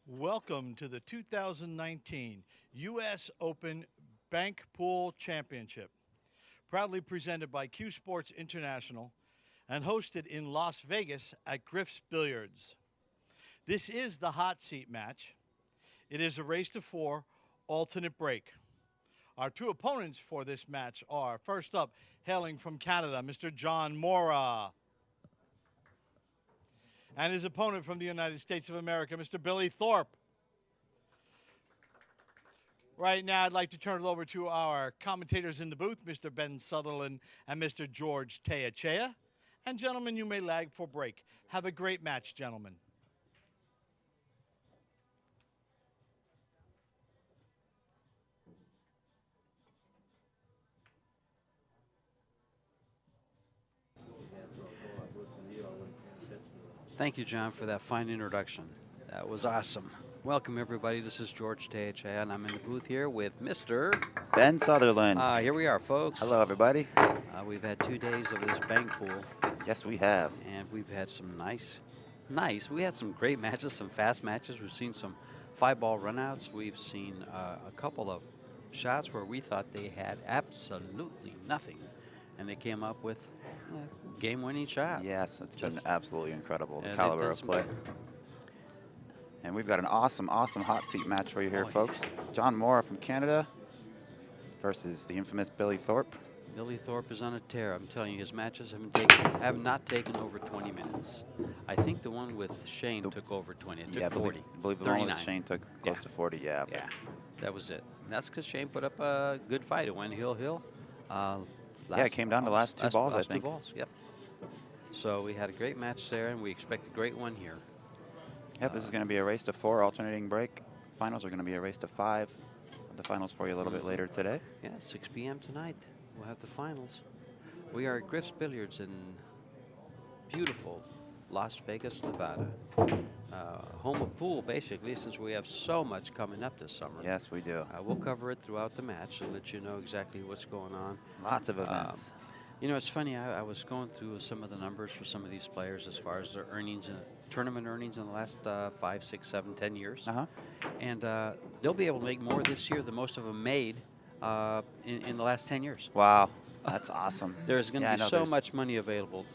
Welcome to the 2019 U.S. Open Bank Pool Championship, proudly presented by CueSports International and hosted in Las Vegas at Griff's Billiards. This is the hot seat match. It is a race to four, alternate break. Our two opponents for this match are, first up, hailing from Canada, Mr. John Morra, and his opponent from the United States of America, Mr. Billy Thorpe. Right now, I'd like to turn it over to our commentators in the booth, Mr. Ben Sutherland and Mr. George Teachea. And gentlemen, you may lag for break. Have a great match, gentlemen. Thank you, John, for that fine introduction. That was awesome. Welcome, everybody. This is George Teachea, and I'm in the booth here with Mr. Ben Sutherland. Here we are, folks. Hello, everybody. We've had 2 days of this bank pool. Yes, we have. And we've had some nice. We had some great matches, some fast matches. We've seen some 5-ball runouts. We've seen a couple of shots where we thought they had absolutely nothing, and they came up with a game-winning shot. Yes, it's been absolutely incredible, the caliber of play. And we've got an awesome hot seat match for you here, folks. Yeah. John Morra from Canada versus the infamous Billy Thorpe. Billy Thorpe is on a tear. I'm telling you, his matches have not taken over 20 minutes. I think the one with Shane took over 20. It took 40. I believe the 39. one with Shane took close to 40, yeah. Yeah, that was it. And that's because Shane put up a good fight. It went hill. It came down to the last two balls, I think. 2 balls, yep. So we had a great match there, and we expect a great one here. Yep, this is going to be a race to 4, alternating break. Finals are going to be a race to 5. The finals for you a little bit later today. Yeah, 6 p.m. tonight. We'll have the finals. We are at Griff's Billiards in beautiful Las Vegas, Nevada. Home of pool, basically, since we have so much coming up this summer. Yes, we do. We'll cover it throughout the match and let you know exactly what's going on. Lots of events. You know, it's funny, I was going through some of the numbers for some of these players as far as their earnings, tournament earnings in the last 5, 6, 7, 10 years. And they'll be able to make more this year than most of them made in the last 10 years. Wow, that's awesome. There's going to be so much money available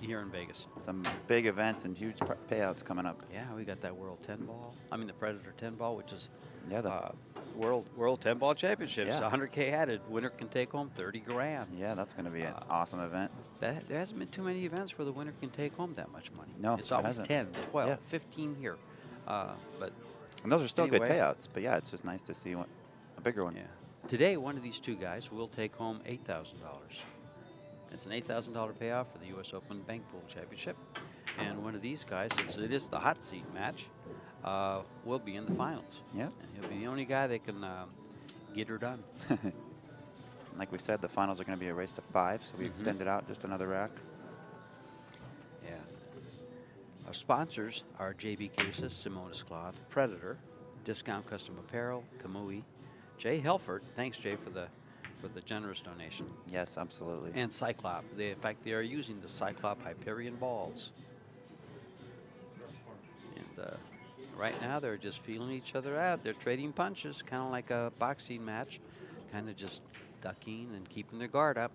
here in Vegas. Some big events and huge payouts coming up. Yeah, we got that World 10 ball. I mean, the Predator 10 ball, which is the World 10 ball championships. 100K added. Winner can take home 30 grand. Yeah, that's going to be an awesome event. There hasn't been too many events where the winner can take home that much money. No, it's always hasn't. 10, 12, 15 here. And those are still good payouts. But yeah, it's just nice to see a bigger one. Yeah. Today, one of these two guys will take home $8,000. It's an $8,000 payoff for the U.S. Open Bank Pool Championship. And one of these guys, it is the hot seat match, will be in the finals. Yeah. And he'll be the only guy that can get her done. Like we said, the finals are going to be a race to 5, so we extended out just another rack. Yeah. Our sponsors are JB Cases, Simonis Cloth, Predator, Discount Custom Apparel, Kamui, Jay Helford. Thanks, Jay, for the generous donation. Yes, absolutely. And Cyclop. In fact, they are using the Cyclop Hyperion balls. And right now, they're just feeling each other out. They're trading punches, kind of like a boxing match, kind of just ducking and keeping their guard up.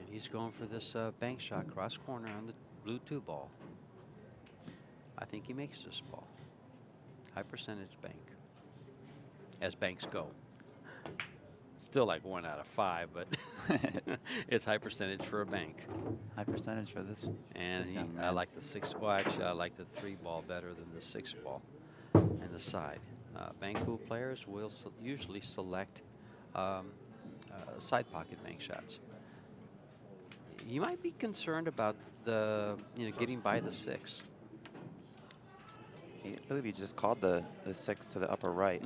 And he's going for this bank shot cross corner on the blue 2 ball. I think he makes this ball. High percentage bank, as banks go. Still like 1 out of 5, but it's high percentage for a bank. High percentage for this. And I like the 6. Well, actually, I like the 3 ball better than the 6 ball and the side. Bank pool players will usually select side pocket bank shots. You might be concerned about the getting by the 6. I believe he just called the 6 to the upper right.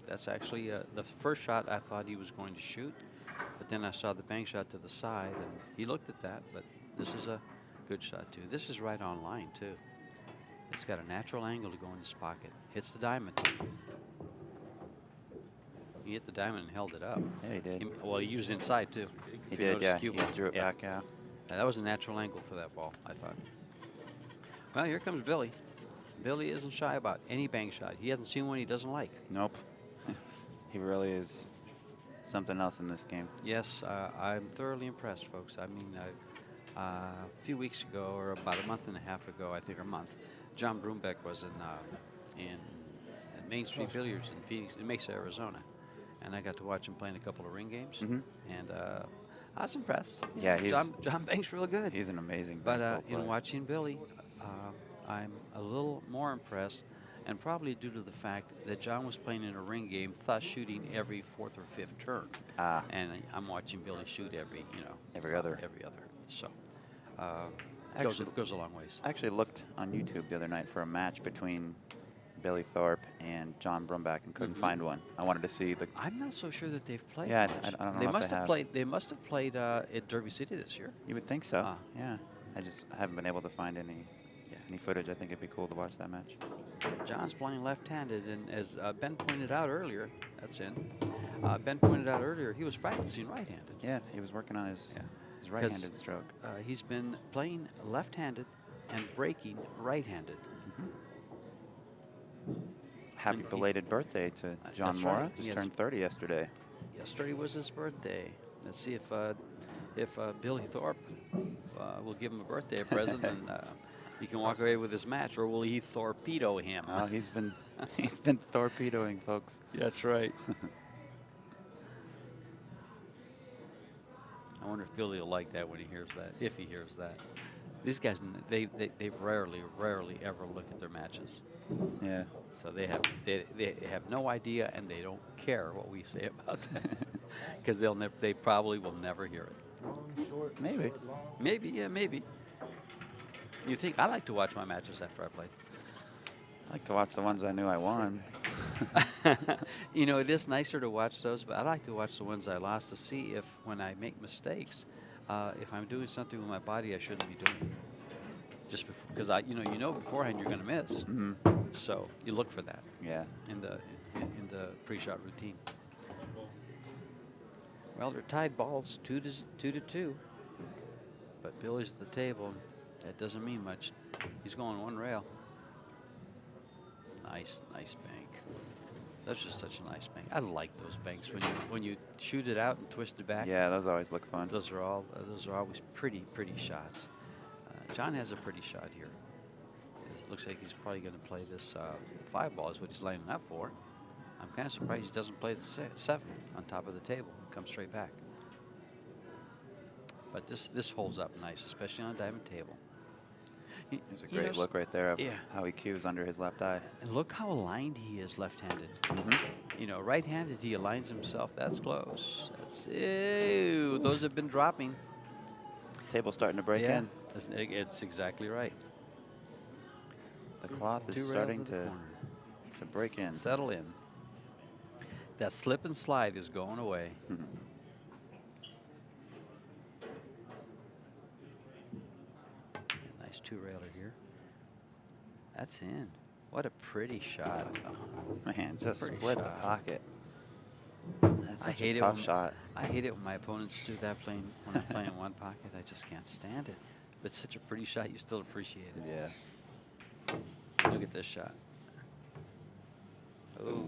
That's actually the first shot I thought he was going to shoot, but then I saw the bank shot to the side, and he looked at that, but this is a good shot, too. This is right on line, too. It's got a natural angle to go in this pocket. Hits the diamond. He hit the diamond and held it up. Yeah, he did. He used it inside, too. He did, yeah. He drew it back, yeah. That was a natural angle for that ball, I thought. Well, here comes Billy. Billy isn't shy about any bank shot. He hasn't seen one he doesn't like. Nope. He really is something else in this game. Yes, I'm thoroughly impressed, folks. I mean, a few weeks ago, or about a month and a half ago, I think, or a month, John Broombeck was in at Main Street Billiards in Phoenix, in Mesa, Arizona, and I got to watch him playing a couple of ring games, and I was impressed. Yeah, John Bank's real good. He's an amazing. But in watching Billy, I'm a little more impressed, and probably due to the fact that John was playing in a ring game, thus shooting every fourth or fifth turn. And I'm watching Billy shoot every other. So goes a long ways. I actually looked on YouTube the other night for a match between Billy Thorpe and John Broombeck and couldn't find one. I wanted to see the. I'm not so sure that they've played. Yeah, much. I don't know. They if must they have played. They must have played at Derby City this year. You would think so. Yeah, I just haven't been able to find any footage. I think it'd be cool to watch that match. John's playing left-handed, and as Ben pointed out earlier, Ben pointed out earlier, he was practicing right-handed. Yeah, he was working on his right-handed stroke. He's been playing left-handed and breaking right-handed. Happy belated birthday to John Morra. Right. Just turned 30 yesterday. Yesterday was his birthday. Let's see if Billy Thorpe will give him a birthday present and he can walk away with his match, or will he torpedo him? Oh, he's been torpedoing, folks. That's right. I wonder if Billy will like that when he hears that, if he hears that. These guys, they rarely ever look at their matches. Yeah. So they have no idea, and they don't care what we say about that, because they probably will never hear it. Maybe. Maybe, yeah, maybe. You think I like to watch my matches after I play? I like to watch the ones I knew I won. You know, it is nicer to watch those, but I like to watch the ones I lost to see if, when I make mistakes, if I'm doing something with my body I shouldn't be doing. Just because you know beforehand you're going to miss, so you look for that. Yeah. In the pre-shot routine. Well, they're tied balls, 2-2, but Billy's at the table. That doesn't mean much. He's going one rail. Nice bank. That's just such a nice bank. I like those banks when you shoot it out and twist it back. Yeah, those always look fun. Those are always pretty shots. John has a pretty shot here. It looks like he's probably going to play this 5 ball is what he's lining up for. I'm kind of surprised he doesn't play the 7 on top of the table and come straight back. But this holds up nice, especially on a diamond table. There's a great look right there of how he cues under his left eye. And look how aligned he is left-handed. You know, right-handed he aligns himself. That's close. Ew, those have been dropping. Table's starting to break in. It's exactly right. The cloth is starting to break in. Settle in. That slip and slide is going away. Nice 2-railer here. That's in. What a pretty shot. Oh, man, just split the pocket. That's such a tough shot. I hate it when my opponents do that when I'm playing one pocket. I just can't stand it. But it's such a pretty shot, you still appreciate it. Yeah. Look at this shot. Oh.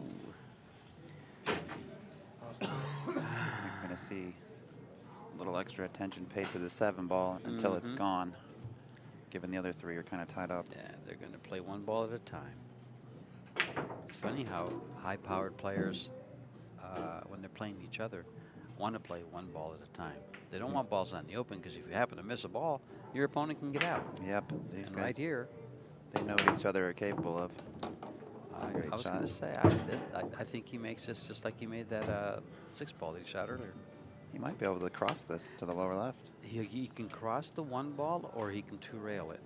You're going to see a little extra attention paid to the 7 ball until it's gone, given the other 3 are kind of tied up. Yeah, they're going to play 1 ball at a time. It's funny how high-powered players, when they're playing each other, want to play 1 ball at a time. They don't want balls on the open, because if you happen to miss a ball, your opponent can get out. Yep. These guys, right here, they know what each other are capable of. I was going to say, I think he makes this just like he made that 6 ball that he shot earlier. He might be able to cross this to the lower left. He can cross the 1 ball, or he can 2-rail it.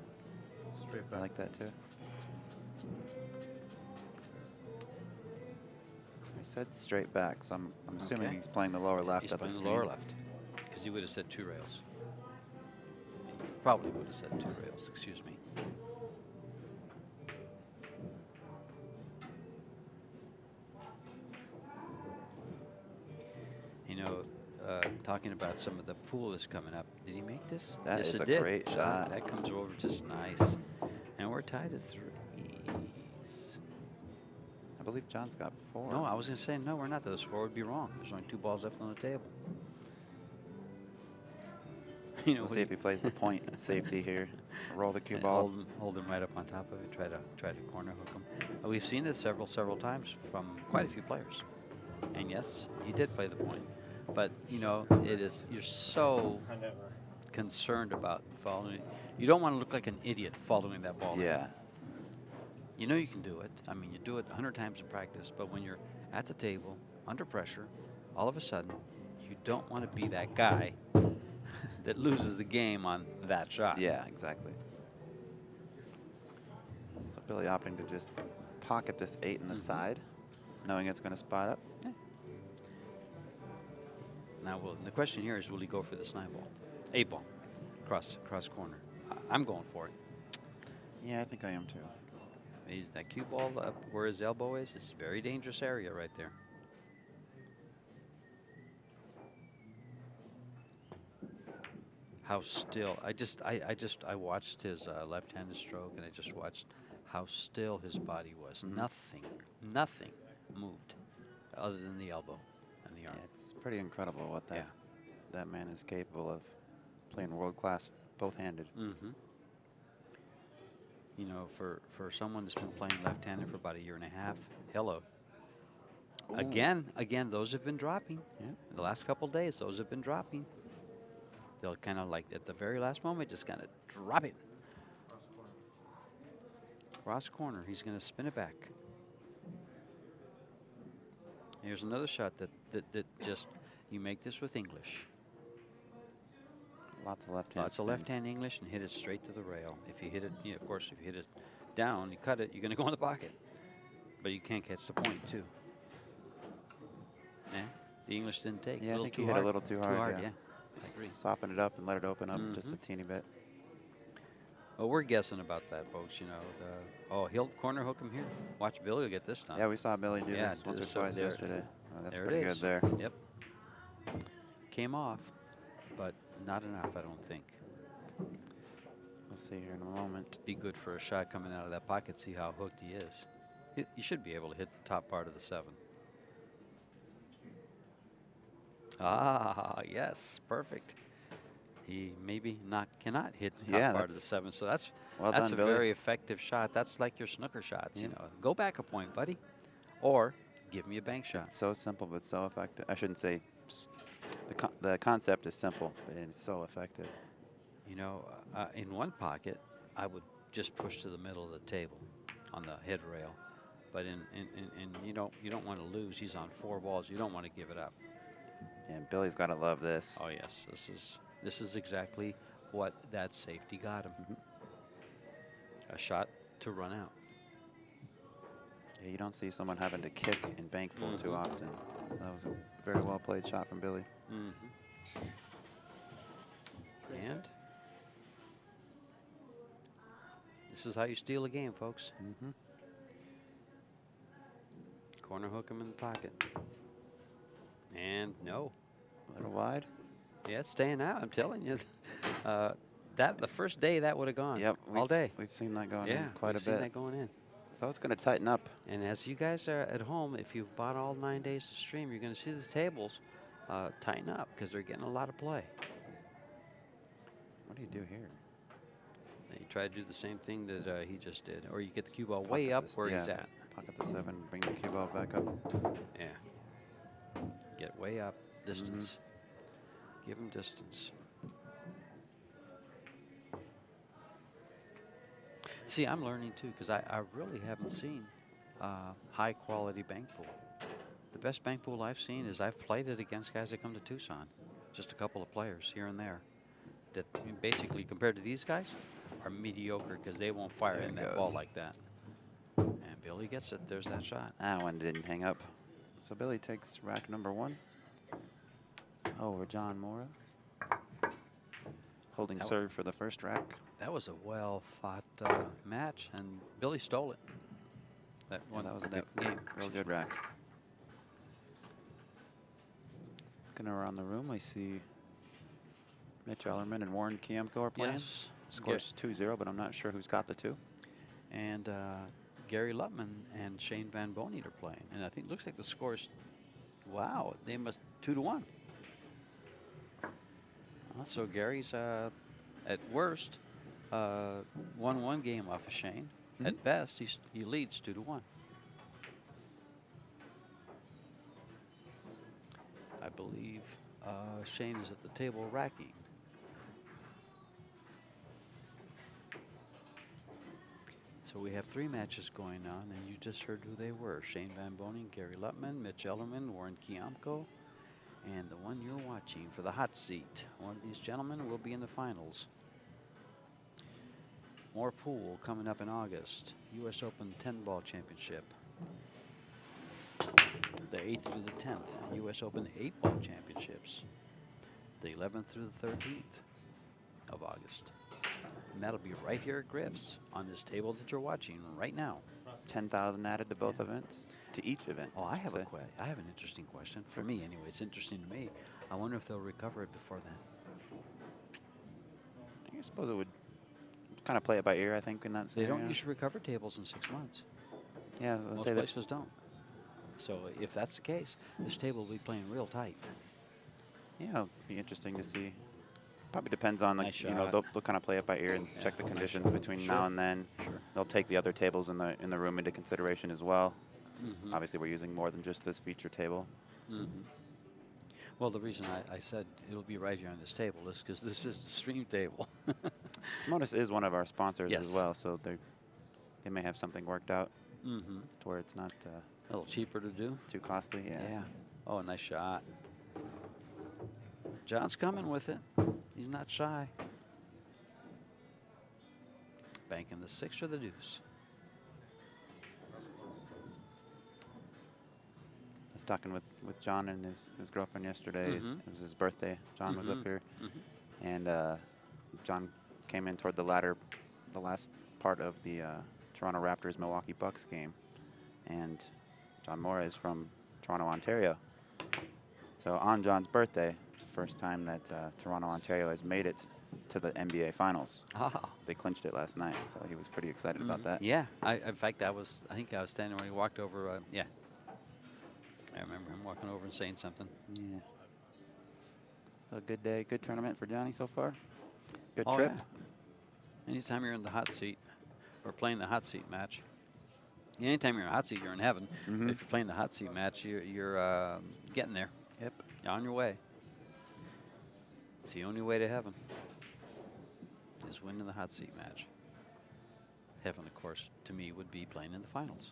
Straight back. I like that too. I said straight back, so I'm assuming he's playing the lower left. He's of the playing screen. the lower left, because he would have said 2 rails. He probably would have said 2 rails. Excuse me. You know, talking about some of the pool that's coming up. Did he make this? That yes, is it a did. great shot. That comes over just nice. And we're tied at 3. I believe John's got 4. No, I was going to say, no, we're not. The score would be wrong. There's only 2 balls left on the table. You know, we'll see if he plays the point safety here. Roll the cue ball. Hold him right up on top of it. Try to corner hook him. We've seen this several times from quite a few players. And yes, he did play the point. But you know, you're so concerned about following. You don't want to look like an idiot following that ball. Yeah. You know you can do it. I mean, you do it 100 times in practice. But when you're at the table under pressure, all of a sudden, you don't want to be that guy that loses the game on that shot. Yeah, exactly. So Billy opting to just pocket this 8 in the side, knowing it's going to spot up. Yeah. Now, the question here is, will he go for this 9 ball, 8 ball, cross corner? I'm going for it. Yeah, I think I am too. He's that cue ball up where his elbow is. It's a very dangerous area right there. How still, I watched his left-handed stroke, and I just watched how still his body was. Nothing moved other than the elbow and the arm. Yeah, it's pretty incredible what that man is capable of, playing world-class both-handed. You know, for someone that's been playing left-handed for about a year and a half, hello. Ooh. Again, those have been dropping. Yeah. The last couple days, those have been dropping. They'll kind of like at the very last moment just kind of drop it. Cross corner. He's going to spin it back. Here's another shot that just, you make this with English. Lots of left-hand. Lots of left-hand English, and hit it straight to the rail. If you hit it, you know, of course, if you hit it down, you cut it, you're going to go in the pocket. But you can't catch the point, too. Yeah, the English didn't take. Yeah, I think he hit a little too hard. Yeah. I agree. Soften it up and let it open up just a teeny bit. Well, we're guessing about that, folks. You know, he'll corner hook him here. Watch Billy will get this done. Yeah, we saw Billy do this once or twice yesterday. Oh, that's pretty good there. Yep. Came off, but not enough, I don't think. We'll see here in a moment. Be good for a shot coming out of that pocket. See how hooked he is. You should be able to hit the top part of the 7. Ah, yes, perfect. He maybe cannot hit the top part of the 7, so that's a very effective shot. That's like your snooker shots, you know. Go back a point, buddy, or give me a bank shot. It's so simple but so effective. I shouldn't say the concept is simple, but it's so effective. You know, in one pocket, I would just push to the middle of the table on the head rail, but in you don't want to lose. He's on 4 balls. You don't want to give it up. And Billy's got to love this. Oh yes, this is exactly what that safety got him. A shot to run out. Yeah, you don't see someone having to kick in bank pool too often. So that was a very well played shot from Billy. And this is how you steal a game, folks. Corner hook him in the pocket. And no. A little wide. Yeah, it's staying out, I'm telling you. The first day that would have gone. Yep. All day. We've seen that going in quite a bit. We've seen that going in. So it's going to tighten up. And as you guys are at home, if you've bought all 9 days to stream, you're going to see the tables tighten up because they're getting a lot of play. What do you do here? You try to do the same thing that he just did. Or you get the cue ball way up where he's at. Pocket the 7, bring the cue ball back up. Yeah. Get way up, distance. Give him distance. See, I'm learning too, because I really haven't seen high quality bank pool. The best bank pool I've seen is I've played it against guys that come to Tucson. Just a couple of players here and there that basically, compared to these guys, are mediocre because they won't fire in that ball like that. And Billy gets it. There's that shot. That one didn't hang up. So Billy takes rack number 1 over John Morra. Holding serve for the first rack. That was a well-fought match, and Billy stole it. That was a game. Real good rack. Looking around the room, I see Mitch Ellerman and Warren Kiemko are playing. Yes. Scores 2-0, but I'm not sure who's got the 2. And Gary Lutman and Shane Van Bonen are playing. And I think, looks like the score's, wow, they must 2-1. So Gary's, at worst, won one game off of Shane. At best, he leads 2-1. I believe Shane is at the table racking. So we have 3 matches going on, and you just heard who they were. Shane Van Bonen, Gary Lutman, Mitch Ellerman, Warren Kiamko, and the one you're watching for the hot seat. One of these gentlemen will be in the finals. More pool coming up in August. U.S. Open 10-ball championship. The 8th through the 10th. U.S. Open 8-ball championships. The 11th through the 13th of August. And that'll be right here at Griff's on this table that you're watching right now. 10,000 added to both events, to each event. Oh, I have an interesting question. For me, anyway, it's interesting to me. I wonder if they'll recover it before then. I suppose it would kind of play it by ear, I think, in that scenario. They don't usually recover tables in 6 months. Yeah, let's Most say places don't. So if that's the case, this table will be playing real tight. Yeah, it'll be interesting to see. Probably depends on, Nice you know, shot. they'll kind of play it by ear and check the nice conditions shot. between Sure. now and then. Sure. They'll take the other tables in the room into consideration as well. Mhm. Obviously, we're using more than just this feature table. Well, the reason I said it'll be right here on this table is because this is the stream table. Simonis is one of our sponsors Yes. as well, so they may have something worked out To to where it's not a little cheaper to do. too costly. Yeah. Oh, nice shot. John's coming with it. He's not shy. Banking the 6 or the deuce. I was talking with John and his girlfriend yesterday. Mhm. It was his birthday. John was up Mhm. here. Mhm. And John came in toward the last part of the Toronto Raptors Milwaukee Bucks game. And John Morra is from Toronto, Ontario. So on John's birthday, it's the first time that Toronto, Ontario has made it to the NBA Finals. Ah. They clinched it last night, so he was pretty excited about that. Yeah. In fact, I think I was standing when he walked over. Yeah. I remember him walking over and saying something. Yeah. So a good day, good tournament for Johnny so far. Good Oh, trip. yeah. Anytime you're in the hot seat or playing the hot seat match, anytime you're in a hot seat, you're in heaven. Mhm. If you're playing the hot seat match, you're getting there. Yep. On your way. It's the only way to heaven is winning the hot seat match. Heaven, of course, to me would be playing in the finals.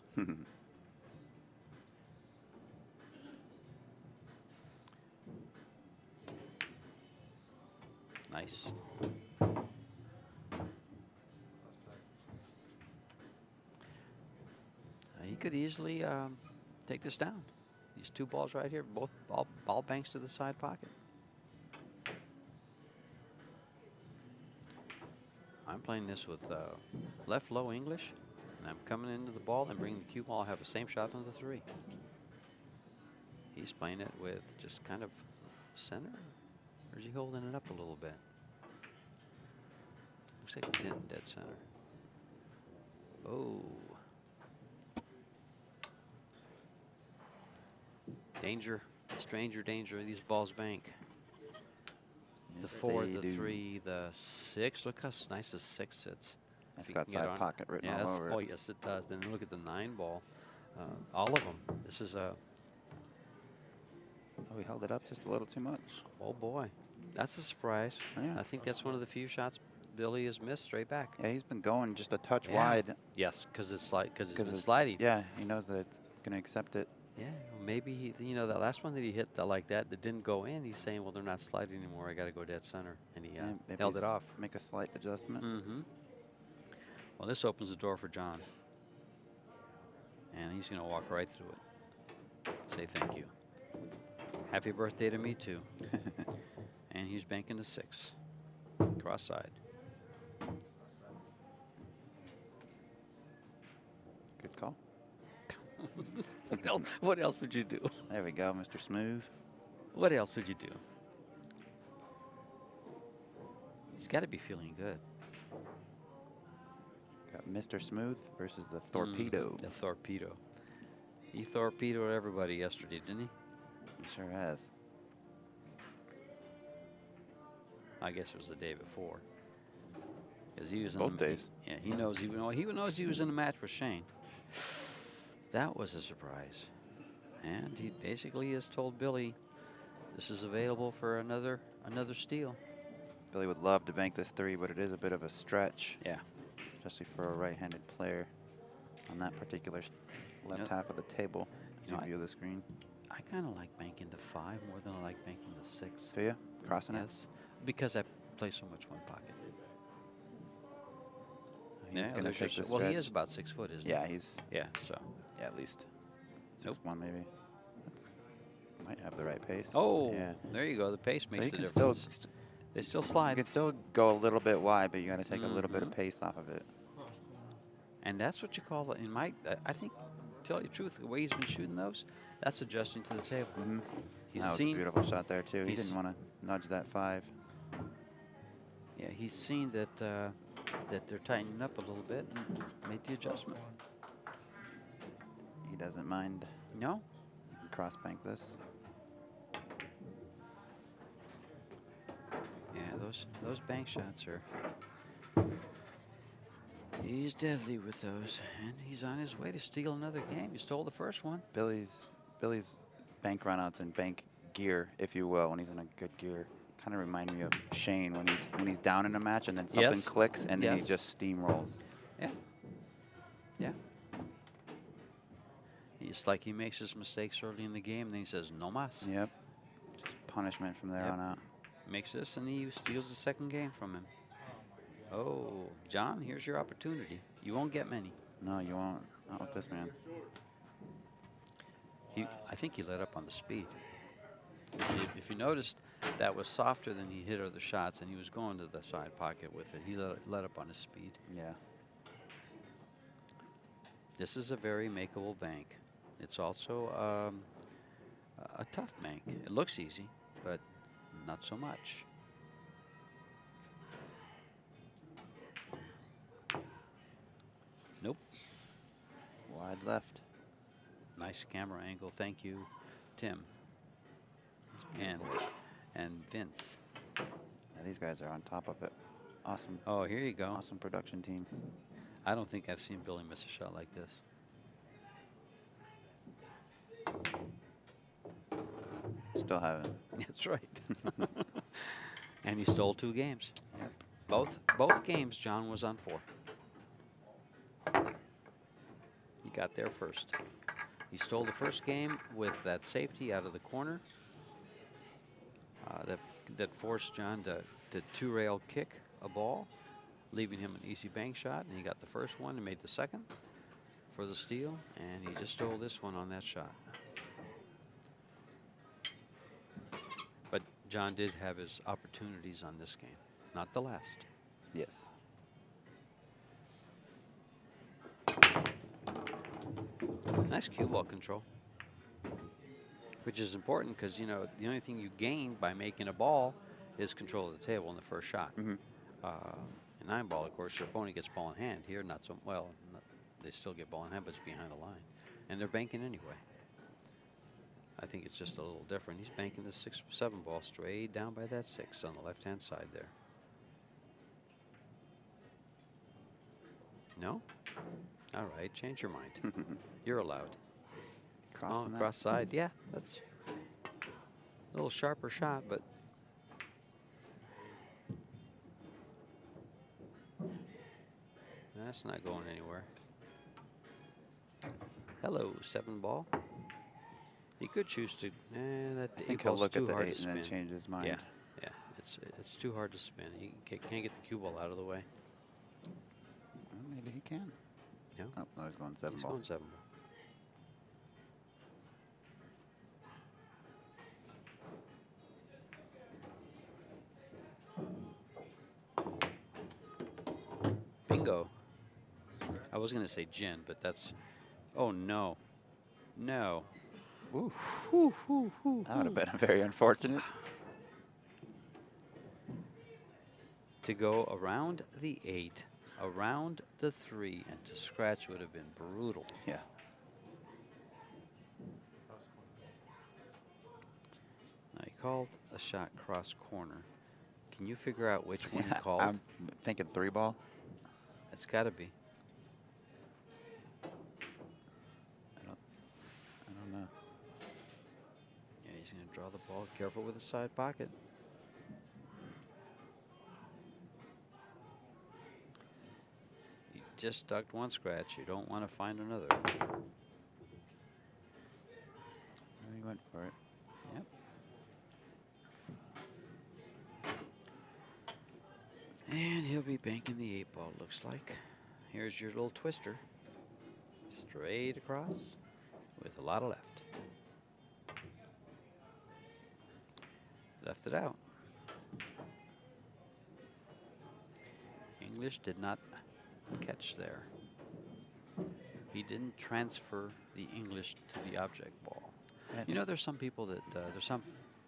Nice. He could easily take this down. These 2 balls right here, both ball banks to the side pocket. I'm playing this with left low English, and I'm coming into the ball and bringing the cue ball. I have the same shot on the 3. He's playing it with just kind of center, or is he holding it up a little bit? Looks like it's hitting dead center. Oh. Danger, stranger danger, these balls bank. The 4, the 3, the 6. Look how nice the 6 sits. That's If you got can get side on- pocket written yeah, all that's- over Oh, it. yes, it does. Then look at the 9 ball. All of them. This is a, Oh, he held it up just a little too much. oh boy. That's a surprise. Yeah. I think that's one of the few shots Billy has missed straight back. Yeah, he's been going just a touch Yeah. wide. Yes, because it's been it's- sliding. Yeah, he knows that it's going to accept it. Yeah, maybe that last one that he hit like that didn't go in. He's saying, well, they're not sliding anymore. I got to go dead center, and he Yeah, maybe held he's it off. Make a slight adjustment. Well, this opens the door for John, and he's going to walk right through it. Say thank you. Happy birthday to me too. And he's banking the 6, cross side. Good call. What else would you do? There we go, Mr. Smooth. What else would you do? He's got to be feeling good. Got Mr. Smooth versus the Torpedo. The Torpedo. He torpedoed everybody yesterday, didn't he? He sure has. I guess it was the day before. Because he was in Both days. Yeah, he knows he knows he was in a match with Shane. That was a surprise. And he basically has told Billy this is available for another steal. Billy would love to bank this 3, but it is a bit of a stretch. Yeah. Especially for a right-handed player on that particular left half of the table. As you view the screen. I kind of like banking the 5 more than I like banking the 6. Do you? Crossing Yes. Because I play so much one pocket. He's going to take this. Well, he is about 6 foot, isn't he? Yeah, he's. Yeah, so. Yeah, at least 6'1" maybe. Might have the right pace. Oh, yeah. There you go. The pace makes the still difference. They still slide. You can still go a little bit wide, but you got to take a little bit of pace off of it. And that's what you call it. I think, to tell you the truth, the way he's been shooting those, that's adjusting to the table. That was a beautiful shot there too. He didn't want to nudge that 5. Yeah, he's seen that that they're tightening up a little bit and made the adjustment. He doesn't mind. No. You can cross bank this. Yeah, those bank shots are. He's deadly with those, and he's on his way to steal another game. He stole the first one. Billy's bank runouts and bank gear, if you will, when he's in a good gear, kind of remind me of Shane when he's down in a match and then something clicks and then he just steamrolls. Yeah. Yeah. It's like he makes his mistakes early in the game, and then he says, no mas. Yep. Just punishment from there on out. Makes this, and he steals the second game from him. Oh, John, here's your opportunity. You won't get many. No, you won't. Not with this man. I think he let up on the speed. If you noticed, that was softer than he hit other shots, and he was going to the side pocket with it. He let up on his speed. Yeah. This is a very makeable bank. It's also a tough bank. It looks easy, but not so much. Nope. Wide left. Nice camera angle. Thank you, Tim. And Vince. Yeah, these guys are on top of it. Awesome. Oh, here you go. Awesome production team. I don't think I've seen Billy miss a shot like this. Still haven't. That's right. And he stole 2 games. Yep. Both games John was on 4. He got there first. He stole the first game with that safety out of the corner that forced John to 2-rail kick a ball, leaving him an easy bank shot. And he got the first one and made the second for the steal. And he just stole this one on that shot. But John did have his opportunities on this game, not the last. Yes. Nice cue ball control, which is important because, you know, the only thing you gain by making a ball is control of the table in the first shot. In 9-ball, of course, your opponent gets ball in hand. Here, not so well. They still get ball in hand, but it's behind the line. And they're banking anyway. I think it's just a little different. He's banking the 6-7 ball straight down by that 6 on the left-hand side there. No? All right, change your mind. You're allowed. Cross side. Yeah, that's a little sharper shot, but that's not going anywhere. Hello, 7-ball. He could choose to. I think he'll look at the 8 and then change his mind. Yeah, yeah. It's too hard to spin. He can't get the cue ball out of the way. Well, maybe he can. No. Oh, no, he's going 7-ball. He's going 7-ball. Bingo. I was going to say gin, but that's. Oh, no. No. Ooh. That would have been very unfortunate. To go around the 8 around the 3, and to scratch would have been brutal. Yeah. Now, he called a shot cross corner. Can you figure out which one he called? I'm thinking 3 ball. It's got to be. I don't know. Yeah, he's going to draw the ball. Careful with the side pocket. You just ducked one scratch. You don't want to find another. He went for it. Yep. And he'll be banking the 8 ball, looks like. Here's your little twister. Straight across with a lot of left. Left it out. English did not catch there. He didn't transfer the English to the object ball. You know, there's some people that,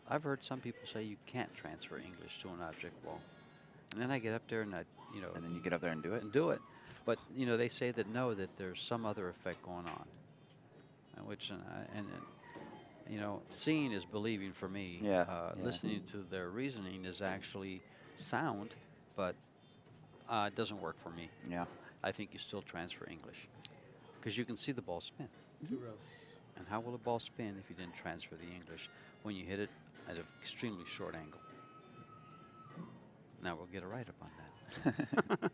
I've heard some people say you can't transfer English to an object ball. And then I get up there and And then you get up there and do it? and do it. But, they say that no, that there's some other effect going on. Which, seeing is believing for me. Yeah. Listening to their reasoning is actually sound, but it doesn't work for me. Yeah. I think you still transfer English because you can see the ball spin. 2 rails. And how will a ball spin if you didn't transfer the English when you hit it at an extremely short angle? Now we'll get a write-up on that.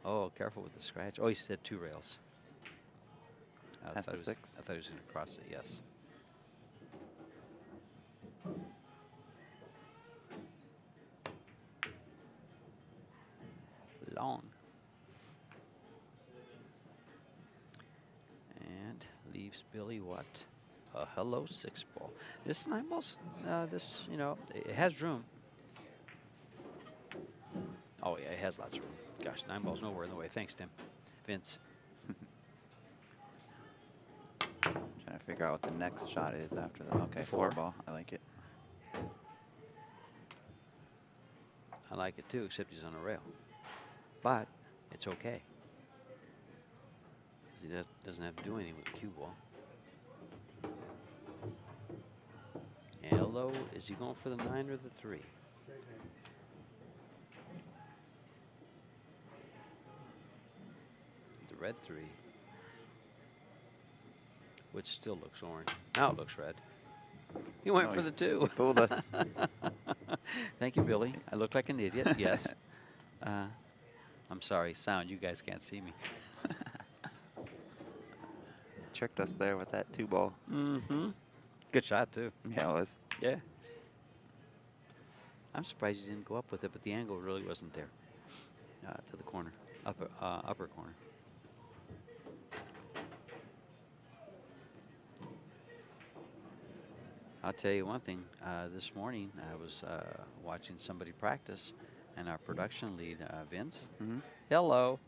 Oh, careful with the scratch. Oh, he said 2 rails. That's the 6. I thought he was going to cross it, yes. Long. And leaves Billy what? A hello 6 ball. This 9 ball's, it has room. Oh, yeah, it has lots of room. Gosh, 9 ball's nowhere in the way. Thanks, Tim. Vince. Trying to figure out what the next shot is after that. Okay, 4. 4 ball. I like it. I like it too, except he's on a rail. But it's okay. He doesn't have to do anything with the cue ball. Hello, is he going for the 9 or the 3? The red 3, which still looks orange. Now it looks red. He went for the 2. You fooled us. Thank you, Billy. I look like an idiot, yes. I'm sorry, sound, you guys can't see me. Tricked us there with that 2 ball. Mm-hmm. Good shot, too. Yeah, it was. Yeah. I'm surprised you didn't go up with it, but the angle really wasn't there. To the corner, upper corner. I'll tell you one thing. This morning, I was watching somebody practice, and our production lead, Vince, hello,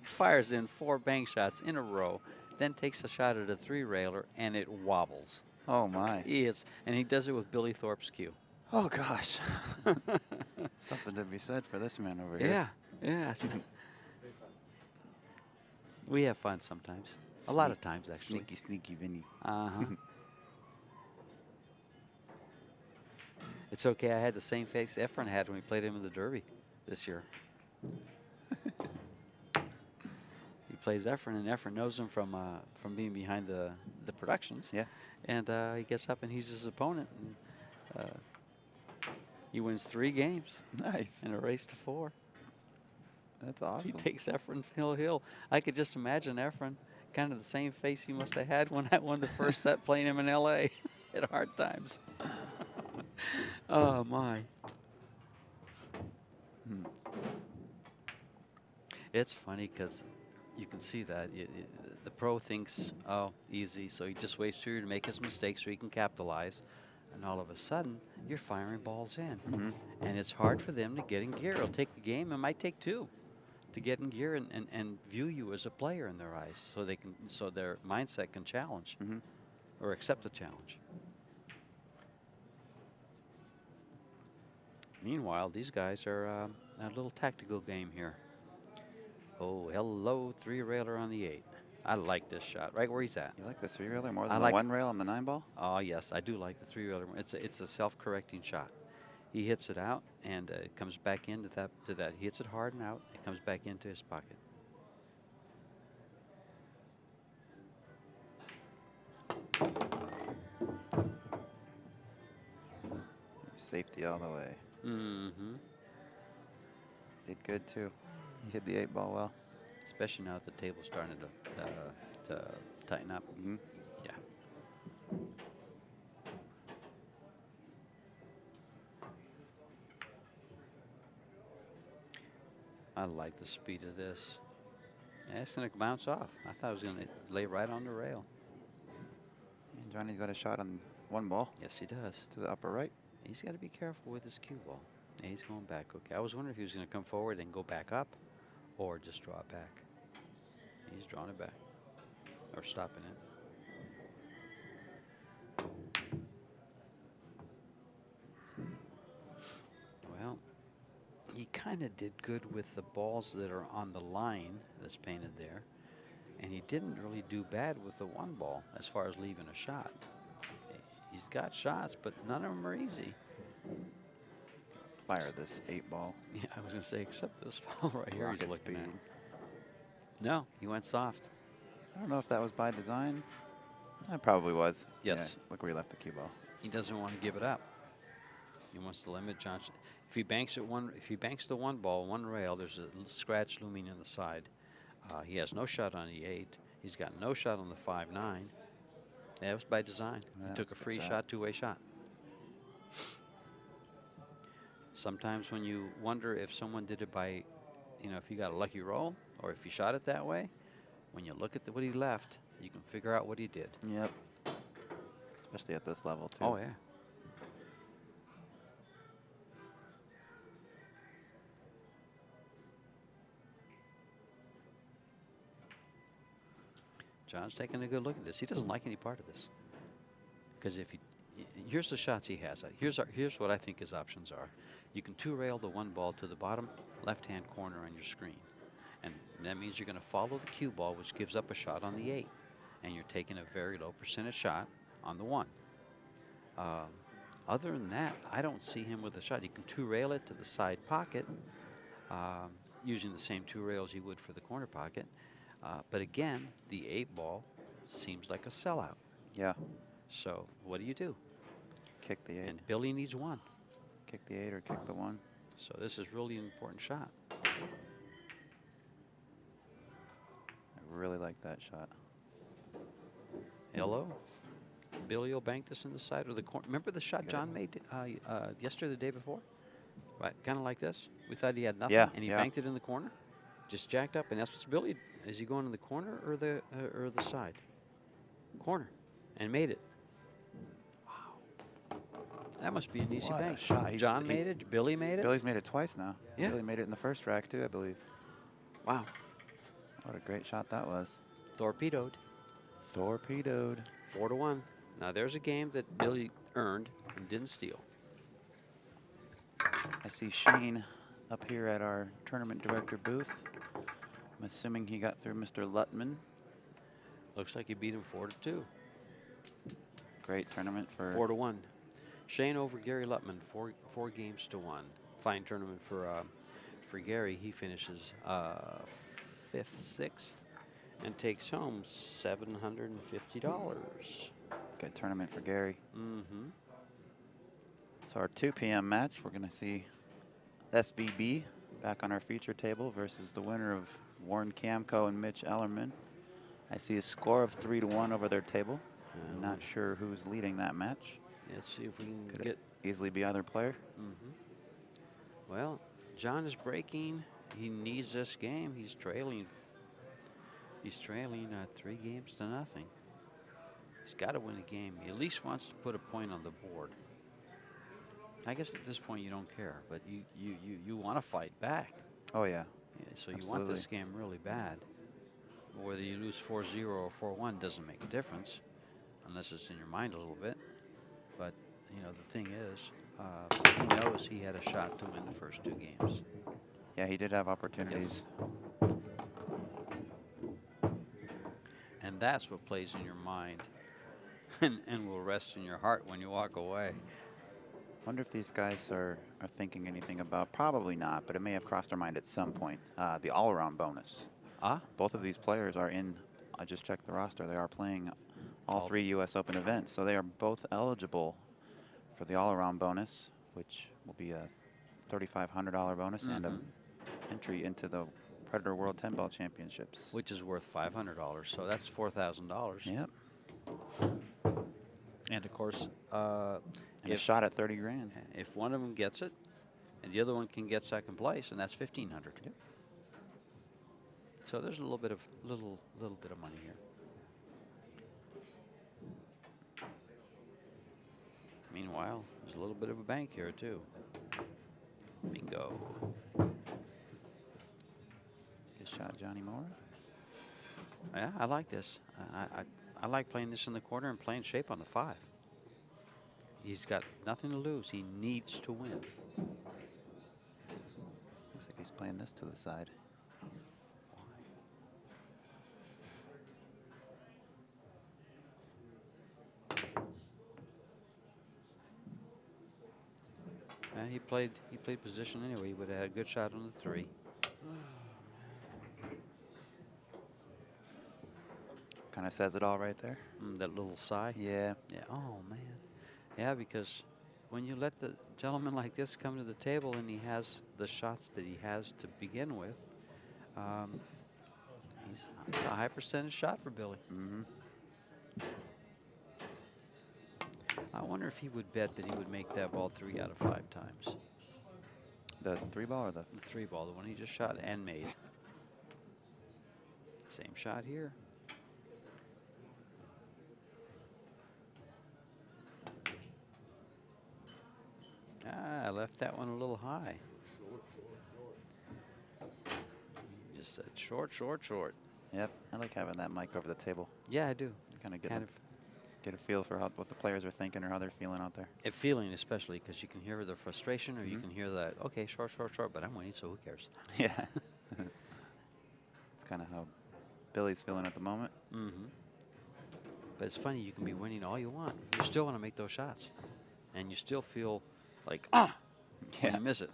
fires in 4 bank shots in a row, then takes a shot at a 3-railer, and it wobbles. Oh, my. And he does it with Billy Thorpe's cue. Oh, gosh. Something to be said for this man over here. Yeah. We have fun sometimes. A lot of times, actually. Sneaky Vinny. Uh-huh. It's okay. I had the same face Efren had when we played him in the Derby this year. He plays Efren, and Efren knows him from being behind the productions. Yeah. And he gets up, and he's his opponent. And, he wins 3 games. Nice. In a race to 4. That's awesome. He takes Efren hill. I could just imagine Efren, kind of the same face he must have had when I won the first set playing him in L.A. at Hard Times. Oh, my. It's funny because you can see that. The pro thinks, oh, easy, so he just waits for you to make his mistakes so he can capitalize. And all of a sudden, you're firing balls in. And it's hard for them to get in gear. It'll take a game. It might take 2 to get in gear and view you as a player in their eyes so their mindset can challenge or accept the challenge. Meanwhile, these guys are a little tactical game here. Oh, hello, 3-railer on the 8. I like this shot, right where he's at. You like the 3-railer more I than like- the 1-rail on the 9-ball? Oh, yes, I do like the 3-railer. It's a self-correcting shot. He hits it out, and it comes back into that. He hits it hard and out. It comes back into his pocket. Safety all the way. Mm-hmm. Did good, too. He hit the 8-ball well. Especially now that the table's starting to tighten up. Mm-hmm. Yeah. I like the speed of this. Yeah, it's going to bounce off. I thought it was going to lay right on the rail. And Johnny's got a shot on 1 ball Yes, he does. to the upper right. He's got to be careful with his cue ball. Yeah, he's going back. Okay, I was wondering if he was going to come forward and go back up or just draw it back. He's drawing it back or stopping it. Well, he kind of did good with the balls that are on the line that's painted there, and he didn't really do bad with the 1 ball as far as leaving a shot. He's got shots, but none of them are easy. Fire this 8-ball. Yeah, I was going to say, except this ball right here he's Rocket looking at. speed. No, he went soft. I don't know if that was by design. It probably was. Yes. Yeah, look where he left the cue ball. He doesn't want to give it up. He wants to limit Johnson. If he banks the 1 ball, 1 rail, there's a scratch looming in the side. He has no shot on the 8. He's got no shot on the 5-9. That was by design. That He took was a a free good shot, shot. 2-way shot. Sometimes when you wonder if someone did it by, if he got a lucky roll or if he shot it that way, when you look at what he left, you can figure out what he did. Yep. Especially at this level, too. Oh, yeah. John's taking a good look at this. He doesn't like any part of this. Because here's the shots he has. Here's what I think his options are. You can 2-rail the 1 ball to the bottom left-hand corner on your screen. And that means you're going to follow the cue ball, which gives up a shot on the 8. And you're taking a very low percentage shot on the 1. Other than that, I don't see him with a shot. He can 2-rail it to the side pocket using the same 2 rails he would for the corner pocket. But again, the 8-ball seems like a sellout. Yeah. So what do you do? Kick the 8. And Billy needs 1. Kick the 8 or kick the 1. So this is really an important shot. I really like that shot. Hello? Billy will bank this in the side of the corner. Remember the shot John made yesterday, the day before? Right, kind of like this. We thought he had nothing, Yeah, and he yeah. banked it in the corner. Just jacked up, and that's what's Billy. Is he going in the corner or the side? Corner, and made it. Wow, that must be an easy What a bank. shot. John made it. Billy made it. Billy's made it twice now. Yeah. Billy made it in the first rack, too, I believe. Wow, What a great shot that was. torpedoed. Torpedoed. 4-1. Now there's a game that Billy earned and didn't steal. I see Shane up here at our tournament director booth. I'm assuming he got through Mr. Lutman. Looks like he beat him 4-2. Great tournament for 4-1. Shane over Gary Lutman, 4 games to 1. Fine tournament for Gary. He finishes 5th, 6th, and takes home $750. good tournament for Gary. Mm-hmm. So our 2 p.m. match, we're going to see SVB back on our feature table versus the winner of Warren Kamko and Mitch Ellerman. I see a score of 3-1 over their table. I'm not sure who's leading that match. Let's see if we can Could get. it easily be either player? Mm-hmm. Well, John is breaking. He needs this game. He's trailing. He's trailing 3 games to nothing. He's got to win a game. He at least wants to put a point on the board. I guess at this point you don't care, but you want to fight back. Oh, yeah. Yeah, so you want this game really bad. Whether you lose 4-0 or 4-1 doesn't make a difference, unless it's in your mind a little bit. But, the thing is, he knows he had a shot to win the first 2 games. Yeah, he did have opportunities. And that's what plays in your mind and will rest in your heart when you walk away. Wonder if these guys are thinking anything about, probably not, but it may have crossed their mind at some point, the all-around bonus. Both of these players are in, I just checked the roster, they are playing all 3 U.S. Open events, so they are both eligible for the all-around bonus, which will be a $3,500 bonus and an entry into the Predator World 10-Ball Championships. Which is worth $500, so that's $4,000. Yep. And of course, and a shot at 30 grand. If one of them gets it, and the other one can get second place, and that's $1,500. Yep. So there's a little bit of money here. Meanwhile, there's a little bit of a bank here too. Bingo. Good shot, Johnny Morra. Yeah, I like this. I like playing this in the corner and playing shape on the 5. He's got nothing to lose. He needs to win. Looks like he's playing this to the side. He played position anyway. He would have had a good shot on the 3. Kind of says it all right there. That little sigh. Yeah. Yeah. Oh man. Yeah, because when you let the gentleman like this come to the table and he has the shots that he has to begin with, it's a high percentage shot for Billy. I wonder if he would bet that he would make that ball 3 out of 5 times. The 3 ball or the 3 ball, the one he just shot and made. Same shot here. I left that one a little high. Just said short, short, short. Yep, I like having that mic over the table. Yeah, I do. Kind of get a feel for what the players are thinking or how they're feeling out there. Feeling especially because you can hear their frustration or you can hear that, okay, short, short, short, but I'm winning, so who cares? Yeah. It's kind of how Billy's feeling at the moment. But it's funny, you can be winning all you want. You still want to make those shots. And you still feel like, when you miss it.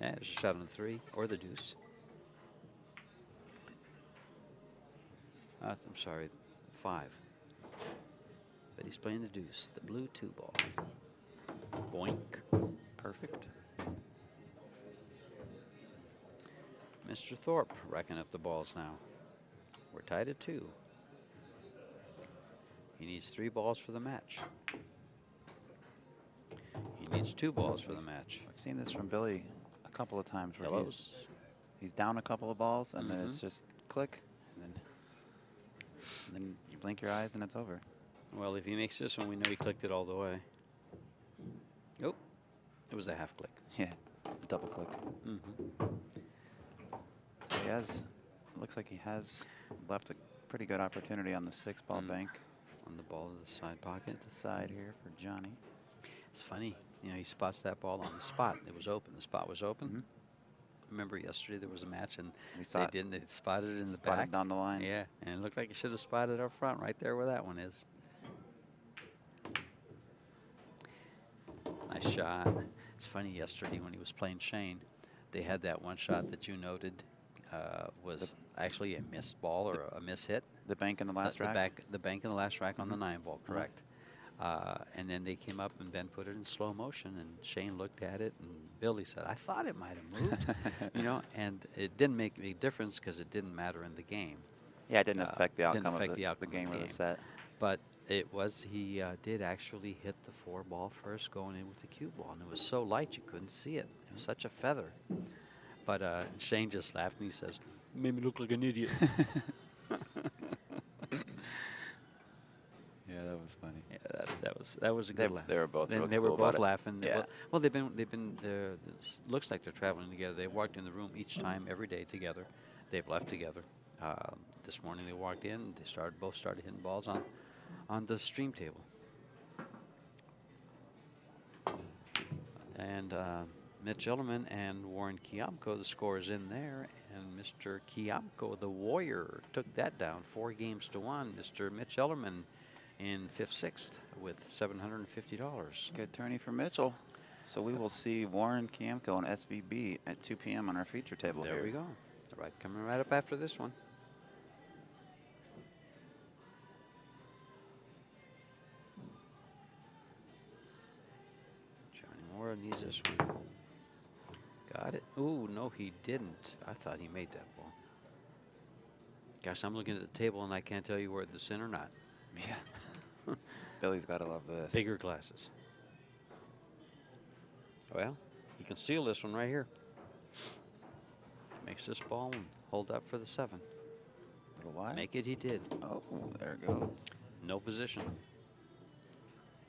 Yeah, there's a shot on the 3 or the deuce. I'm sorry, 5. But he's playing the deuce, the blue 2 ball. Boink. Perfect. Mr. Thorpe racking up the balls now. We're tied at 2. He needs 3 balls for the match. He needs 2 balls for the match. I've seen this from Billy a couple of times where he's down a couple of balls and then it's just click and then you blink your eyes and it's over. Well, if he makes this one, we know he clicked it all the way. Nope. It was a half click. Yeah, double click. So he has, looks like he has left a pretty good opportunity on the 6 ball bank. On the ball to the side pocket. The side here for Johnny. It's funny. You know, he spots that ball on the spot. It was open. The spot was open. Remember yesterday there was a match and they spotted it in the back. Down the line. Yeah, and it looked like he should have spotted up front right there where that one is. Nice shot. It's funny, yesterday when he was playing Shane, they had that one shot that you noted was actually a missed ball or a miss hit. The bank in the last rack? The bank in the last rack on the 9 ball, correct. And then they came up and Ben put it in slow motion and Shane looked at it and Billy said, I thought it might have moved. You know, and it didn't make a big difference because it didn't matter in the game. Yeah, it didn't affect the outcome of the game or the set. But it was, he did actually hit the 4 ball first going in with the cue ball. And it was so light you couldn't see it. It was such a feather. But Shane just laughed and he says, made me look like an idiot. Yeah, that was funny. Yeah, that was a good laugh. They were both. And they cool were both laughing. Yeah. Well, they've been. Looks like they're traveling together. They walked in the room each time every day together. They've left together. This morning they walked in. They both started hitting balls on the stream table. And Mitch Ellerman and Warren Kiamko, the score is in there. And Mr. Kiamko, the Warrior, took that down 4 games to 1. Mr. Mitch Ellerman in 5th, 6th with $750. Good tourney for Mitchell. So we will see Warren Kiamko on SVB at 2 p.m. on our feature table There here. we go. Right, coming right up after this one. Johnny Morra needs this one. Got it. Ooh, no, he didn't. I thought he made that ball. Gosh, I'm looking at the table and I can't tell you where it's in or not. Yeah. Billy's got to love this. Bigger glasses. Well, you can seal this one right here. Makes this ball and hold up for the 7. A little wide. Make it, he did. Oh, there it goes. No position.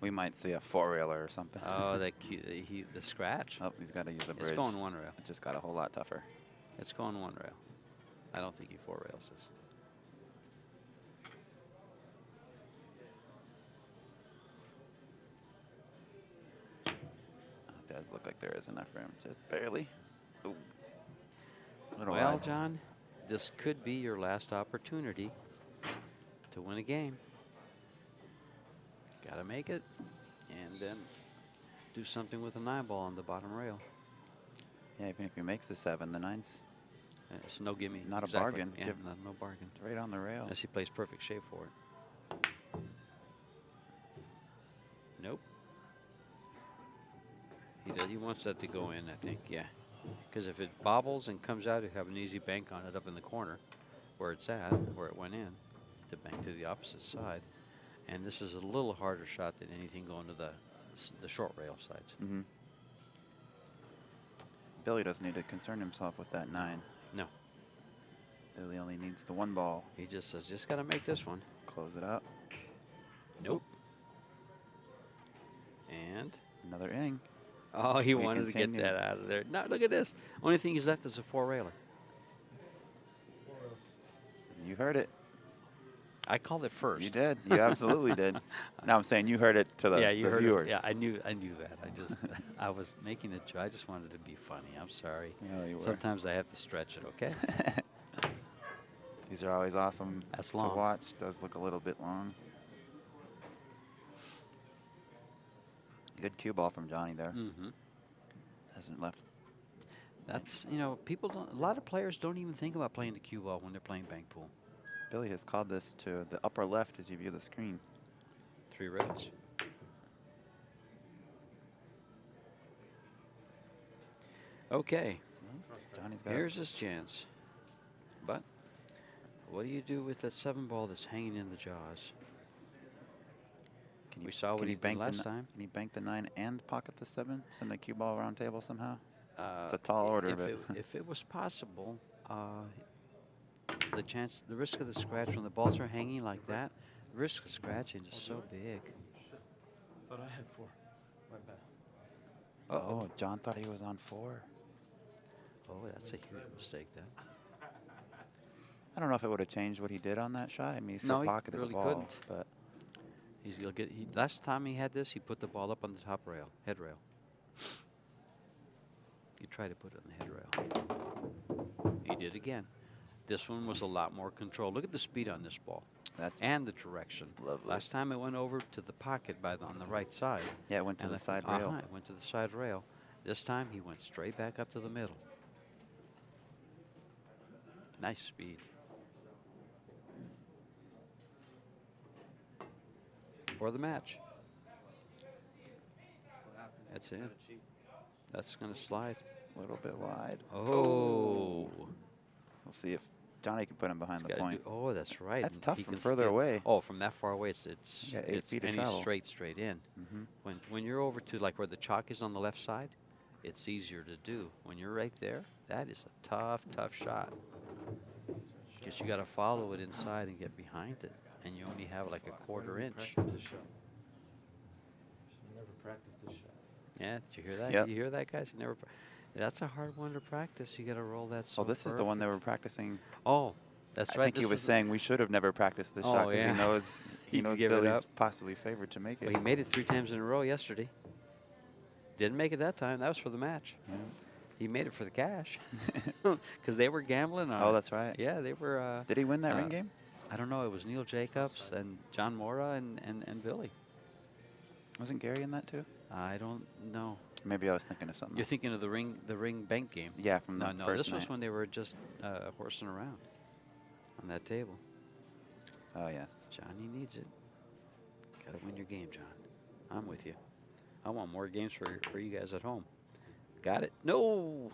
We might see a 4-railer or something. Oh, that cute. The scratch. Oh, he's got to use a bridge. It's going 1 rail. It just got a whole lot tougher. It's going 1 rail. I don't think he 4 rails this. It does look like there is enough room, just barely. Ooh. Little Well, wide. John, this could be your last opportunity to win a game. Got to make it, and then do something with a 9 ball on the bottom rail. Yeah, even if he makes the 7, the 9's It's no gimme. Not a Exactly. bargain. Yeah, Give- no bargain. right on the rail. Unless he plays perfect shape for it. Nope. He wants that to go in, I think, yeah. Because if it bobbles and comes out, you have an easy bank on it up in the corner where it's at, where it went in, to bank to the opposite side. And this is a little harder shot than anything going to the short rail sides. Mm-hmm. Billy doesn't need to concern himself with that 9. No. Billy only needs the 1 ball. He just says, just got to make this one. Close it up. Nope. And Another ing. oh, he We wanted to get continue. that out of there. No, look at this. Only thing he's left is a 4-railer. You heard it. I called it first. You did. You absolutely did. Now I'm saying you heard it to the, Yeah, you the heard viewers. it. Yeah, I knew that. I just I was making it. I just wanted to be funny. I'm sorry. Yeah, you were. Sometimes I have to stretch it. Okay. These are always awesome That's to long. watch. Does look a little bit long. Good cue ball from Johnny there. Mm-hmm. Hasn't left. That's people don't. A lot of players don't even think about playing the cue ball when they're playing bank pool. Billy has called this to the upper left as you view the screen. 3 rails. Okay. Johnny's got Here's his chance. But what do you do with that 7 ball that's hanging in the jaws? Can We saw what he did bank the last ni- time. Can he bank the 9 and pocket the 7? Send the cue ball around table somehow? It's a tall order, but if it was possible, the risk of the scratch when the balls are hanging like that, the risk of scratching is so big. Thought I had 4. My bad. oh, John thought he was on 4. Oh, that's a huge mistake then. I don't know if it would have changed what he did on that shot. I mean, he No, still he pocketed really the ball, couldn't. but Last time he had this, he put the ball up on the top rail, head rail. He tried to put it on the head rail. He did again. This one was a lot more controlled. Look at the speed on this ball that's and the direction. lovely. Last time it went over to the pocket on the right side. Yeah, it went to And the I side think- rail. It went to the side rail. This time he went straight back up to the middle. Nice speed. For the match. That's it. That's going to slide. A little bit wide. Oh. We'll see if Johnny can put him behind the Gotta point. do- oh, that's right. That's And tough he from can further still- away. Oh, from that far away, it's Yeah, 8 feet of and he's travel. straight in. Mm-hmm. When you're over to like where the chalk is on the left side, it's easier to do. When you're right there, that is a tough shot. Because you got to follow it inside and get behind it, and you only have like a quarter inch. Practice this shot. Should never practice this shot. Yeah, did you hear that? Yep. You hear that, guys? You never. That's a hard one to practice. You got to roll that. So Oh, this is the one they were perfect. practicing. Oh, that's I right. think he this was is- saying we should have never practiced this Oh, shot because yeah. he knows He'd he knows give it Billy's up. possibly favored to make it. Well, he made it 3 times in a row yesterday. Didn't make it that time. That was for the match. Yeah. He made it for the cash because they were gambling on it. Oh, that's right. Yeah, they were. Did he win that ring game? I don't know. It was Neil Jacobs and John Morra and Billy. Wasn't Gary in that too? I don't know. Maybe I was thinking of something You're else. thinking of the ring bank game. Yeah, from the No, first this night. was when they were just horsing around on that table. Oh, yes. Johnny needs it. Got to win your game, John. I'm with you. I want more games for you guys at home. Got it? No.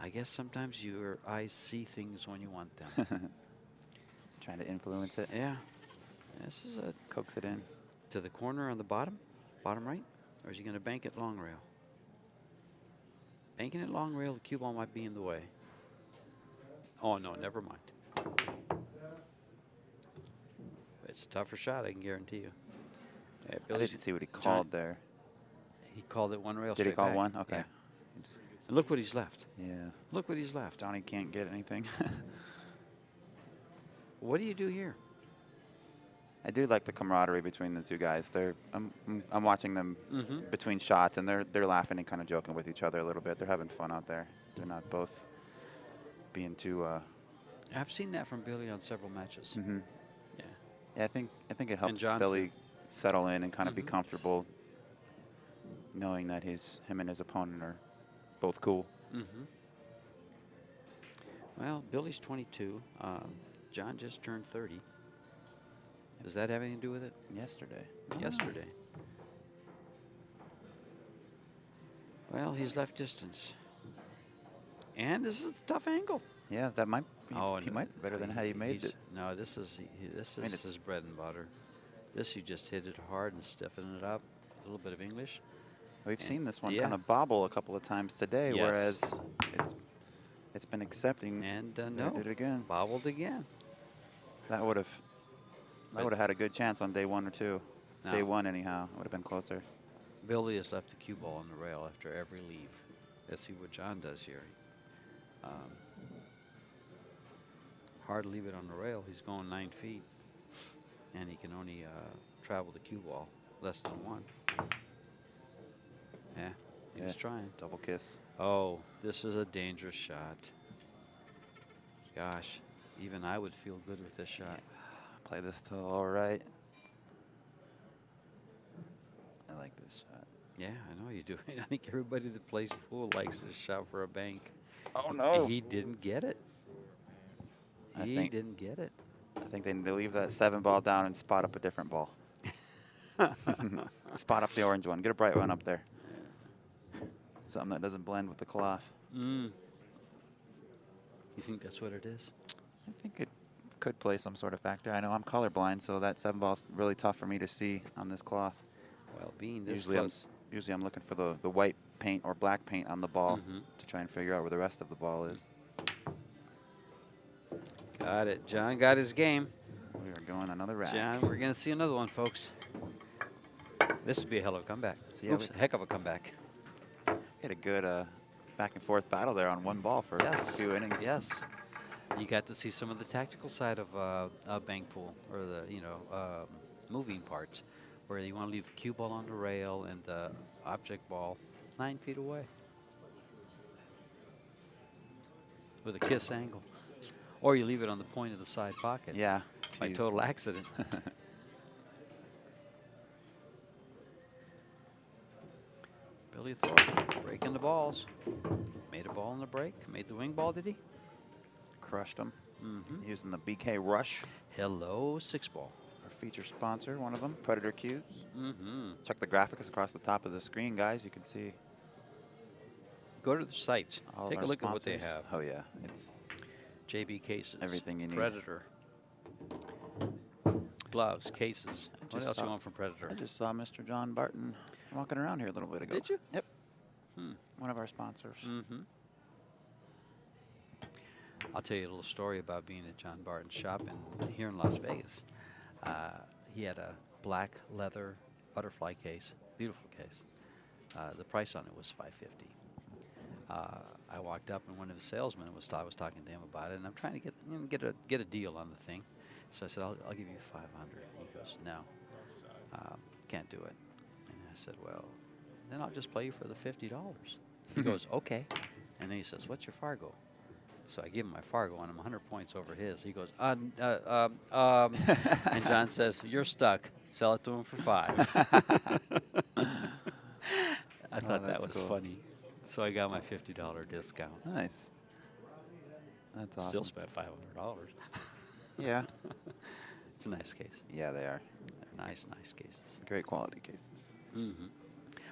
I guess sometimes your eyes see things when you want them. Trying to influence it. Yeah. This is a Coax it in. to the corner on the bottom right, or is he going to bank it long rail? Banking it long rail, the cue ball might be in the way. Oh no, never mind. It's a tougher shot, I can guarantee you. Yeah, I Billy's- didn't see what he John- called there. He called it one rail. Did he straight call back. one? Okay. Yeah. He just- And look what he's left. yeah. Look what he's left. Johnny can't get anything. What do you do here? I do like the camaraderie between the two guys. I'm watching them Mm-hmm. between shots, and they're laughing and kind of joking with each other a little bit. They're having fun out there. They're not both being too. I've seen that from Billy on several matches. Mm-hmm. Yeah. Yeah, I think it helps John, Billy settle in and kind of be Mhm. comfortable, knowing that him and his opponent are both cool. Mm-hmm. Well, Billy's 22. John just turned 30. Does that have anything to do with it? Yesterday. Yesterday. Well, he's left distance. And this is a tough angle. Yeah, that might. He no, might be better than how he made he's- it. No, this is I mean, his bread and butter. This he just hit it hard and stiffened it up. A little bit of English. We've seen this one yeah. kind of bobble a couple of times today, Yes. whereas it's been accepting. And There no, it did again. bobbled again. That would have had a good chance on day one or two. No. Day one, anyhow, would have been closer. Billy has left the cue ball on the rail after every leave. Let's see what John does here. Hard to leave it on the rail. He's going 9 feet, and he can only travel the cue ball less than 1. Yeah, he was Yeah. trying. Double kiss. Oh, this is a dangerous shot. Gosh, even I would feel good with this shot. Play this to the lower right. I like this shot. Yeah, I know you do. I think everybody that plays pool likes this shot for a bank. Oh no! He didn't get it. I He think- didn't get it. I think they need to leave that 7 ball down and spot up a different ball. Spot up the orange one. Get a bright one up there. Something that doesn't blend with the cloth. You think that's what it is? I think it could play some sort of factor. I know I'm colorblind, so that 7 ball's really tough for me to see on this cloth. Well, being this Usually close. Usually I'm looking for the white paint or black paint on the ball Mhm. to try and figure out where the rest of the ball is. Got it. John got his game. We are going another rack. John, we're going to see another one, folks. This would be a hell of a comeback. So, yeah, Oops, heck of a comeback. We had a good back and forth battle there on 1 ball for Yes. 2 innings. Yes. You got to see some of the tactical side of a bank pool, or the moving parts, where you want to leave the cue ball on the rail and the object ball 9 feet away with a kiss angle, or you leave it on the point of the side pocket. Yeah. By geez. total accident. Billy Thorpe breaking the balls. Made a ball in the break. Made the wing ball, did he? Crushed them. Mm-hmm. Using the BK Rush, Hello, 6-ball. our feature sponsor, one of them, Predator Cues. Mm-hmm. Check the graphics across the top of the screen, guys. You can see Go to the sites. all of Take our a look at what they sponsors. have. Oh, yeah. It's JB cases. Everything you need. Predator. Gloves, cases. What just else you saw- want from Predator? I just saw Mr. John Barton walking around here a little bit ago. Did you? Yep. Hmm. One of our sponsors. Mm-hmm. I'll tell you a little story about being at John Barton's shop here in Las Vegas. He had a black leather butterfly case, beautiful case. The price on it was $550. I walked up and one of his salesmen I was talking to him about it, and I'm trying to get a deal on the thing. So I said, I'll give you $500. He goes, no, can't do it. And I said, well, then I'll just play you for the $50. He goes, okay. And then he says, what's your Fargo? So I give him my Fargo, and I'm 100 points over his. He goes, and John says, you're stuck. Sell it to him for $5. I thought that was cool. funny. So I got my $50 discount. Nice. That's awesome. Still spent $500. Yeah. It's a nice case. Yeah, they are. They're nice cases. Great quality cases. Mm-hmm.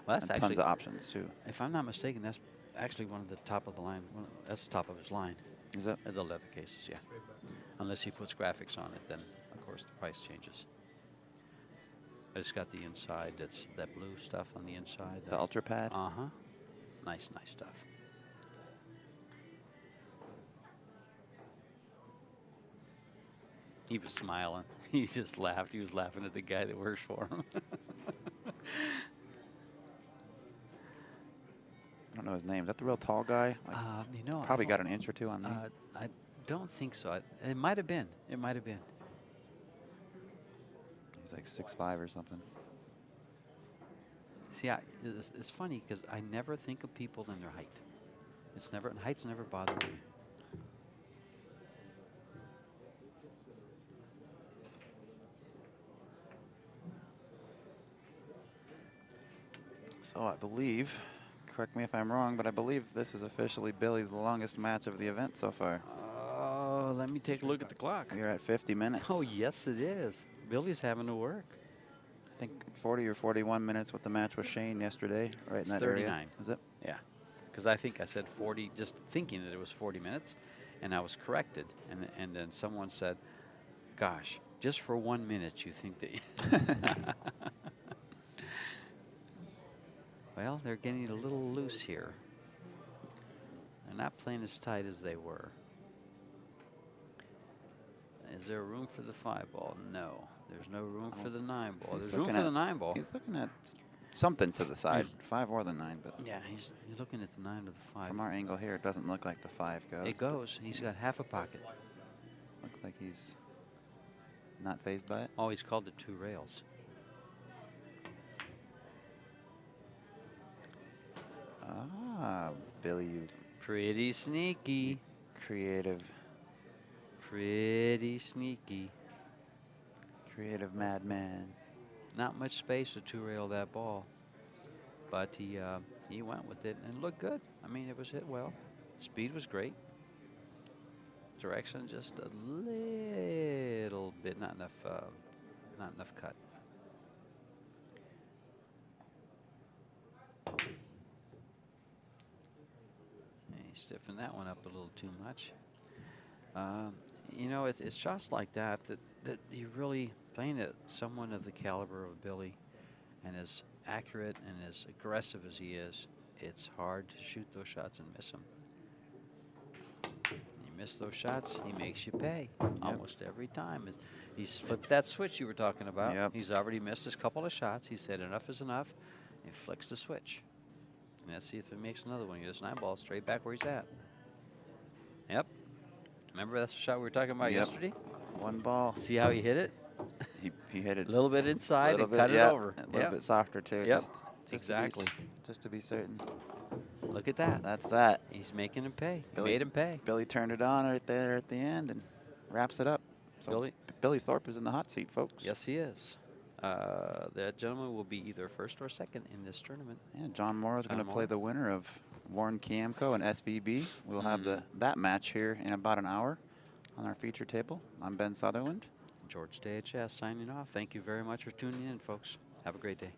Well, that's And actually tons of options, too. If I'm not mistaken, that's actually one of the top of the line. That's the top of his line. Is it? The leather cases, yeah. Unless he puts graphics on it, then of course the price changes. But it's got the inside. That's that blue stuff on the inside. The Ultra Pad? Nice stuff. He was smiling. He just laughed. He was laughing at the guy that works for him. I don't know his name. Is that the real tall guy? Like You know, probably got an inch or two on me. I don't think so. It might have been. It might have been. He's like 6'5" or something. See, it's funny because I never think of people in their height. Height's never bothered me. So I believe, correct me if I'm wrong, but I believe this is officially Billy's longest match of the event so far. Oh, let me take a look at the clock. We're at 50 minutes. Oh, yes, it is. Billy's having to work. I think 40 or 41 minutes with the match with Shane yesterday, right in that 39. area. Is it? Yeah, because I think I said 40, just thinking that it was 40 minutes, and I was corrected. And then someone said, gosh, just for 1 minute you think that... Well, they're getting a little loose here. They're not playing as tight as they were. Is there room for the 5-ball? No. There's no room for the 9-ball. There's room for the 9-ball. He's looking at something to the side, 5 or the 9. But yeah, he's looking at the 9 to the 5. from our angle here, it doesn't look like the 5 goes. It goes. He's got half a pocket. Looks like he's not fazed by it. Oh, he's called it 2 rails. Ah, Billy, you Pretty sneaky. creative Pretty sneaky. madman. Not much space to 2-rail that ball, but he went with it and it looked good. I mean, it was hit well. Speed was great. Direction just a little bit, not enough cut. He stiffened that one up a little too much. You know, it's shots like that you really playing at someone of the caliber of Billy, and as accurate and as aggressive as he is, it's hard to shoot those shots and miss them. You miss those shots, he makes you pay almost every time. He's flipped that switch you were talking about. Yep. He's already missed his couple of shots. He said enough is enough. He flicks the switch. And let's see if it makes another one. He gets 9-ball straight back where he's at. Yep. Remember that's the shot we were talking about yesterday? 1 ball. See how he hit it? He hit it A little bit inside and cut it over. A little bit softer too. Yep. Just Exactly. just to be certain. Look at that. That's that. He's making him pay. Billy- Made him pay. Billy turned it on right there at the end and wraps it up. So Billy Thorpe is in the hot seat, folks. Yes, he is. That gentleman will be either first or second in this tournament. Yeah, John Morra is going to John play Morra. the winner of Warren Kiamco and SVB. We'll have that match here in about an hour on our feature table. I'm Ben Sutherland. George DHS signing off. Thank you very much for tuning in, folks. Have a great day.